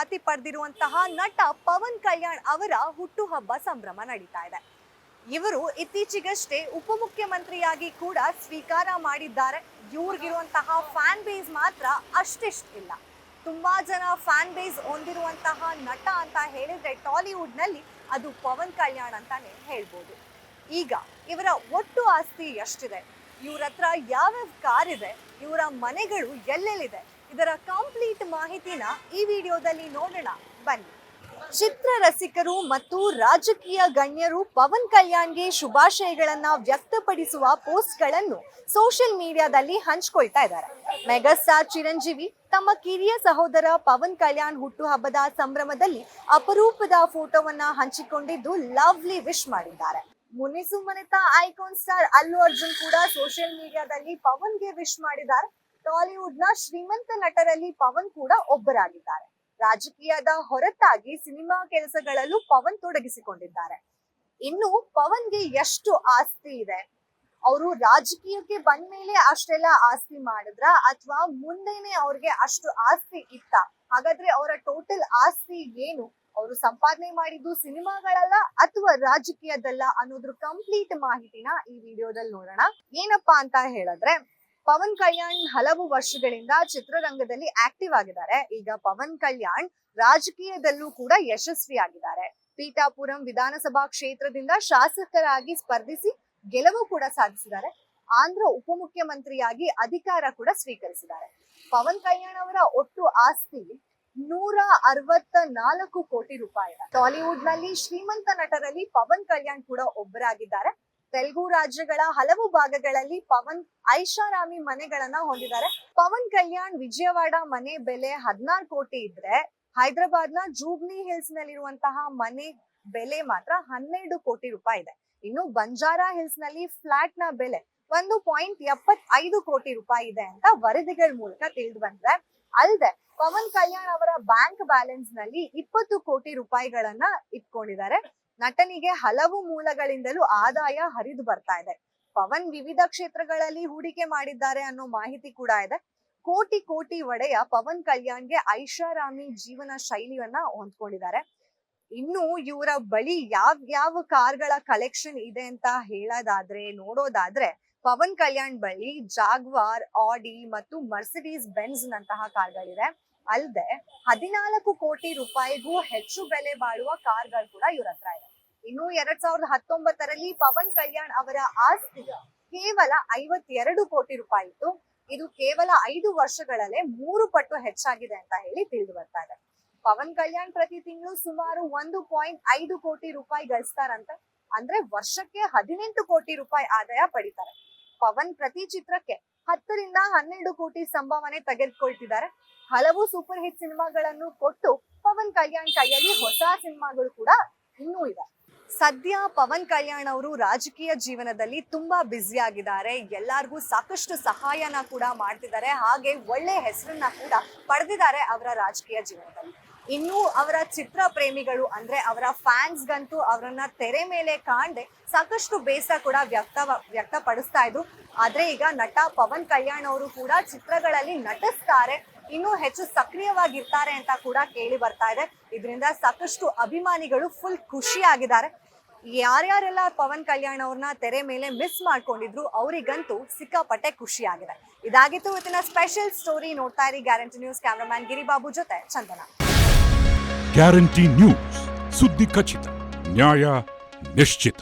ಖ್ಯಾತಿ ಪಡೆದಿರುವಂತಹ ನಟ ಪವನ್ ಕಲ್ಯಾಣ್ ಅವರ ಹುಟ್ಟುಹಬ್ಬ ಸಂಭ್ರಮ ನಡೀತಾ ಇದೆ. ಇವರು ಇತ್ತೀಚೆಗಷ್ಟೇ ಉಪಮುಖ್ಯಮಂತ್ರಿಯಾಗಿ ಕೂಡ ಸ್ವೀಕಾರ ಮಾಡಿದ್ದಾರೆ. ಇವ್ರಿಗಿರುವಂತಹ ಫ್ಯಾನ್ ಬೇಸ್ ಮಾತ್ರ ಅಷ್ಟಿಷ್ಟಿಲ್ಲ. ತುಂಬಾ ಜನ ಫ್ಯಾನ್ ಬೇಸ್ ಹೊಂದಿರುವಂತಹ ನಟ ಅಂತ ಹೇಳಿದ್ರೆ ಟಾಲಿವುಡ್ ನಲ್ಲಿ ಅದು ಪವನ್ ಕಲ್ಯಾಣ್ ಅಂತಾನೆ ಹೇಳ್ಬೋದು. ಈಗ ಇವರ ಒಟ್ಟು ಆಸ್ತಿ ಎಷ್ಟಿದೆ, ಇವ್ರ ಹತ್ರ ಯಾವ್ಯಾವ ಕಾರ್ ಇದೆ, ಇವರ ಮನೆಗಳು ಎಲ್ಲೆಲ್ಲಿದೆ, ಇದರ ಕಂಪ್ಲೀಟ್ ಮಾಹಿತಿನ ಈ ವಿಡಿಯೋದಲ್ಲಿ ನೋಡೋಣ ಬನ್ನಿ. ಚಿತ್ರ ರಸಿಕರು ಮತ್ತು ರಾಜಕೀಯ ಗಣ್ಯರು ಪವನ್ ಕಲ್ಯಾಣ್ಗೆ ಶುಭಾಶಯಗಳನ್ನ ವ್ಯಕ್ತಪಡಿಸುವ ಪೋಸ್ಟ್ಗಳನ್ನು ಸೋಷಿಯಲ್ ಮೀಡಿಯಾದಲ್ಲಿ ಹಂಚ್ಕೊಳ್ತಾ ಇದ್ದಾರೆ. ಮೆಗಾಸ್ಟಾರ್ ಚಿರಂಜೀವಿ ತಮ್ಮ ಕಿರಿಯ ಸಹೋದರ ಪವನ್ ಕಲ್ಯಾಣ್ ಹುಟ್ಟುಹಬ್ಬದ ಸಂಭ್ರಮದಲ್ಲಿ ಅಪರೂಪದ ಫೋಟೋವನ್ನ ಹಂಚಿಕೊಂಡಿದ್ದು ಲವ್ಲಿ ವಿಶ್ ಮಾಡಿದ್ದಾರೆ. ಮುನಿಸು ಮನೆತ ಐಕಾನ್ ಸ್ಟಾರ್ ಅಲ್ಲು ಅರ್ಜುನ್ ಕೂಡ ಸೋಷಿಯಲ್ ಮೀಡಿಯಾದಲ್ಲಿ ಪವನ್ಗೆ ವಿಶ್ ಮಾಡಿದ್ದಾರೆ. ಟಾಲಿವುಡ್ ನ ಶ್ರೀಮಂತ ನಟರಲ್ಲಿ ಪವನ್ ಕೂಡ ಒಬ್ಬರಾಗಿದ್ದಾರೆ. ರಾಜಕೀಯದ ಹೊರತಾಗಿ ಸಿನಿಮಾ ಕೆಲಸಗಳಲ್ಲೂ ಪವನ್ ತೊಡಗಿಸಿಕೊಂಡಿದ್ದಾರೆ. ಇನ್ನು ಪವನ್ಗೆ ಎಷ್ಟು ಆಸ್ತಿ ಇದೆ, ಅವರು ರಾಜಕೀಯಕ್ಕೆ ಬಂದ ಮೇಲೆ ಅಷ್ಟೆಲ್ಲ ಆಸ್ತಿ ಮಾಡಿದ್ರ ಅಥವಾ ಮುಂದೆನೆ ಅವ್ರಿಗೆ ಅಷ್ಟು ಆಸ್ತಿ ಇತ್ತ? ಹಾಗಾದ್ರೆ ಅವರ ಟೋಟಲ್ ಆಸ್ತಿ ಏನು, ಅವರು ಸಂಪಾದನೆ ಮಾಡಿದ್ದು ಸಿನಿಮಾಗಳಲ್ಲ ಅಥವಾ ರಾಜಕೀಯದಲ್ಲ ಅನ್ನೋದ್ರ ಕಂಪ್ಲೀಟ್ ಮಾಹಿತಿನ ಈ ವಿಡಿಯೋದಲ್ಲಿ ನೋಡೋಣ. ಏನಪ್ಪಾ ಅಂತ ಹೇಳಿದ್ರೆ, ಪವನ್ ಕಲ್ಯಾಣ್ ಹಲವು ವರ್ಷಗಳಿಂದ ಚಿತ್ರರಂಗದಲ್ಲಿ ಆಕ್ಟಿವ್ ಆಗಿದ್ದಾರೆ. ಈಗ ಪವನ್ ಕಲ್ಯಾಣ್ ರಾಜಕೀಯದಲ್ಲೂ ಕೂಡ ಯಶಸ್ವಿಯಾಗಿದ್ದಾರೆ. ಪೀಠಾಪುರಂ ವಿಧಾನಸಭಾ ಕ್ಷೇತ್ರದಿಂದ ಶಾಸಕರಾಗಿ ಸ್ಪರ್ಧಿಸಿ ಗೆಲುವು ಕೂಡ ಸಾಧಿಸಿದ್ದಾರೆ. ಆಂಧ್ರ ಉಪಮುಖ್ಯಮಂತ್ರಿಯಾಗಿ ಅಧಿಕಾರ ಕೂಡ ಸ್ವೀಕರಿಸಿದ್ದಾರೆ. ಪವನ್ ಕಲ್ಯಾಣ್ ಅವರ ಒಟ್ಟು ಆಸ್ತಿ 164 ಕೋಟಿ ರೂಪಾಯಿ. ಟಾಲಿವುಡ್ ನಲ್ಲಿ ಶ್ರೀಮಂತ ನಟರಲ್ಲಿ ಪವನ್ ಕಲ್ಯಾಣ್ ಕೂಡ ಒಬ್ಬರಾಗಿದ್ದಾರೆ. ತೆಲುಗು ರಾಜ್ಯಗಳ ಹಲವು ಭಾಗಗಳಲ್ಲಿ ಪವನ್ ಐಷಾರಾಮಿ ಮನೆಗಳನ್ನ ಹೊಂದಿದ್ದಾರೆ. ಪವನ್ ಕಲ್ಯಾಣ್ ವಿಜಯವಾಡ ಮನೆ ಬೆಲೆ 16 ಕೋಟಿ ಇದ್ರೆ, ಹೈದರಾಬಾದ್ ನ ಜೂಬ್ಲಿ ಹಿಲ್ಸ್ ನಲ್ಲಿರುವಂತಹ ಮನೆ ಬೆಲೆ ಮಾತ್ರ 12 ಕೋಟಿ ರೂಪಾಯಿ ಇದೆ. ಇನ್ನು ಬಂಜಾರಾ ಹಿಲ್ಸ್ ನಲ್ಲಿ ಫ್ಲಾಟ್ ನ ಬೆಲೆ 1.75 ಕೋಟಿ ರೂಪಾಯಿ ಇದೆ ಅಂತ ವರದಿಗಳ ಮೂಲಕ ತಿಳಿದು ಬಂದ್ರೆ, ಅಲ್ಲದೆ ಪವನ್ ಕಲ್ಯಾಣ್ ಅವರ ಬ್ಯಾಂಕ್ ಬ್ಯಾಲೆನ್ಸ್ ನಲ್ಲಿ 20 ಕೋಟಿ ರೂಪಾಯಿಗಳನ್ನ ಇಟ್ಕೊಂಡಿದ್ದಾರೆ. ನಟನಿಗೆ ಹಲವು ಮೂಲಗಳಿಂದಲೂ ಆದಾಯ ಹರಿದು ಬರ್ತಾ ಇದೆ. ಪವನ್ ವಿವಿಧ ಕ್ಷೇತ್ರಗಳಲ್ಲಿ ಹೂಡಿಕೆ ಮಾಡಿದ್ದಾರೆ ಅನ್ನೋ ಮಾಹಿತಿ ಕೂಡ ಇದೆ. ಕೋಟಿ ಕೋಟಿ ಒಡೆಯ ಪವನ್ ಕಲ್ಯಾಣ್ಗೆ ಐಷಾರಾಮಿ ಜೀವನ ಶೈಲಿಯನ್ನ ಹೊಂದ್ಕೊಂಡಿದ್ದಾರೆ. ಇನ್ನು ಇವರ ಬಳಿ ಯಾವ ಕಾರ್ಗಳ ಕಲೆಕ್ಷನ್ ಇದೆ ಅಂತ ನೋಡೋದಾದ್ರೆ ಪವನ್ ಕಲ್ಯಾಣ್ ಬಳಿ ಜಾಗ್ವಾರ್, ಆಡಿ ಮತ್ತು ಮರ್ಸಿಡೀಸ್ ಬೆನ್ಸ್ ನಂತಹ ಕಾರ್ಗಳಿದೆ. ಅಲ್ಲದೆ 14 ಕೋಟಿ ರೂಪಾಯಿಗೂ ಹೆಚ್ಚು ಬೆಲೆ ಬಾಳುವ ಕಾರ್ಗಳು ಕೂಡ ಇವ್ರ ಹತ್ರ ಇದೆ. ಇನ್ನು 2019ರಲ್ಲಿ ಪವನ್ ಕಲ್ಯಾಣ್ ಅವರ ಆಸ್ತಿ ಕೇವಲ 52 ಕೋಟಿ ರೂಪಾಯಿ ಇತ್ತು. ಇದು ಕೇವಲ 5 ವರ್ಷಗಳಲ್ಲೇ 3 ಪಟ್ಟು ಹೆಚ್ಚಾಗಿದೆ ಅಂತ ಹೇಳಿ ತಿಳಿದು ಬರ್ತಾ ಇದೆ. ಪವನ್ ಕಲ್ಯಾಣ್ ಪ್ರತಿ ತಿಂಗಳು ಸುಮಾರು 1.5 ಕೋಟಿ ರೂಪಾಯಿ ಗಳಿಸ್ತಾರಂತೆ. ಅಂದ್ರೆ ವರ್ಷಕ್ಕೆ 18 ಕೋಟಿ ರೂಪಾಯಿ ಆದಾಯ ಪಡಿತಾರೆ. ಪವನ್ ಪ್ರತಿ ಚಿತ್ರಕ್ಕೆ 10 ರಿಂದ 12 ಕೋಟಿ ಸಂಭಾವನೆ ತೆಗೆದುಕೊಳ್ತಿದ್ದಾರೆ. ಹಲವು ಸೂಪರ್ ಹಿಟ್ ಸಿನಿಮಾಗಳನ್ನು ಕೊಟ್ಟು ಪವನ್ ಕಲ್ಯಾಣ್ ಕೈಯಲ್ಲಿ ಹೊಸ ಸಿನಿಮಾಗಳು ಕೂಡ ಇನ್ನೂ ಇದೆ. ಸದ್ಯ ಪವನ್ ಕಲ್ಯಾಣ್ ಅವರು ರಾಜಕೀಯ ಜೀವನದಲ್ಲಿ ತುಂಬಾ ಬ್ಯುಸಿ ಆಗಿದ್ದಾರೆ. ಎಲ್ಲಾರ್ಗೂ ಸಾಕಷ್ಟು ಸಹಾಯನ ಕೂಡ ಮಾಡ್ತಿದ್ದಾರೆ. ಹಾಗೆ ಒಳ್ಳೆ ಹೆಸರನ್ನ ಕೂಡ ಪಡೆದಿದ್ದಾರೆ ಅವರ ರಾಜಕೀಯ ಜೀವನದಲ್ಲಿ. ಇನ್ನು ಅವರ ಚಿತ್ರ ಪ್ರೇಮಿಗಳು ಅಂದ್ರೆ ಅವರ ಫ್ಯಾನ್ಸ್ಗಂತೂ ಅವರನ್ನ ತೆರೆ ಮೇಲೆ ಕಾಣದೆ ಸಾಕಷ್ಟು ಬೇಸರ ಕೂಡ ವ್ಯಕ್ತಪಡಿಸ್ತಾ ಇದ್ರು. ಆದ್ರೆ ಈಗ ನಟ ಪವನ್ ಕಲ್ಯಾಣ್ ಅವರು ಕೂಡ ಚಿತ್ರಗಳಲ್ಲಿ ನಟಿಸ್ತಾರೆ, ಇನ್ನೂ ಹೆಚ್ಚು ಸಕ್ರಿಯವಾಗಿರ್ತಾರೆ ಅಂತ ಕೂಡ ಕೇಳಿ ಬರ್ತಾ ಇದೆ. ಇದರಿಂದ ಸಾಕಷ್ಟು ಅಭಿಮಾನಿಗಳು ಫುಲ್ ಖುಷಿ ಆಗಿದ್ದಾರೆ. ಯಾರ್ಯಾರೆಲ್ಲ ಪವನ್ ಕಲ್ಯಾಣ್ ಅವ್ರನ್ನ ತೆರೆ ಮೇಲೆ ಮಿಸ್ ಮಾಡ್ಕೊಂಡಿದ್ರು ಅವರಿಗಂತೂ ಸಿಕ್ಕಾಪಟ್ಟೆ ಖುಷಿ ಆಗಿದೆ. ಇದಾಗಿತ್ತು ಇವತ್ತಿನ ಸ್ಪೆಷಲ್ ಸ್ಟೋರಿ. ನೋಡ್ತಾ ಇರಿ ಗ್ಯಾರಂಟಿ ನ್ಯೂಸ್. ಕ್ಯಾಮರಾಮ್ಯಾನ್ ಗಿರಿಬಾಬು ಜೊತೆ ಚಂದನ. ಗ್ಯಾರಂಟಿ ನ್ಯೂಸ್, ಸುದ್ದಿ ಖಚಿತ, ನ್ಯಾಯ ನಿಶ್ಚಿತ.